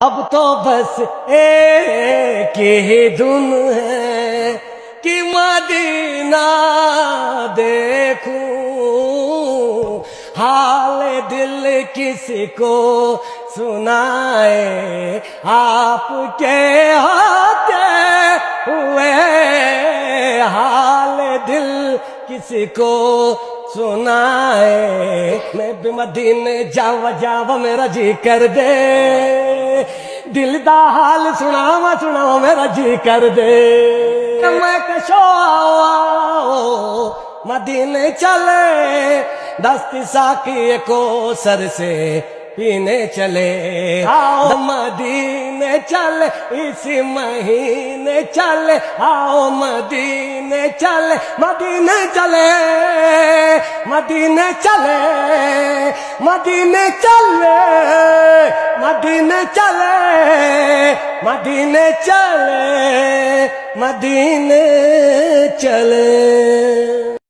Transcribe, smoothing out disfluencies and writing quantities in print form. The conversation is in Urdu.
اب تو بس ایک ہی دھن ہے کہ مدینہ دیکھوں، حال دل کسی کو سنائے آپ کے ہوتے ہوئے، حال دل کسی کو سنائے۔ میں بھی مدینے جاوا میرا جی کر دے، دل دا حال سناوا میرا جی کر دے۔ میں کشو مدینے چلے، دست ساقی کو سر سے پینے چلے، آؤ مدینے چلے اسی مہینے چلے، آؤ مدینے چلے، مدینے چلے، مدینے چلے، مدینے چلے، مدینے چلے، مدینے چلے، مدینے چلے۔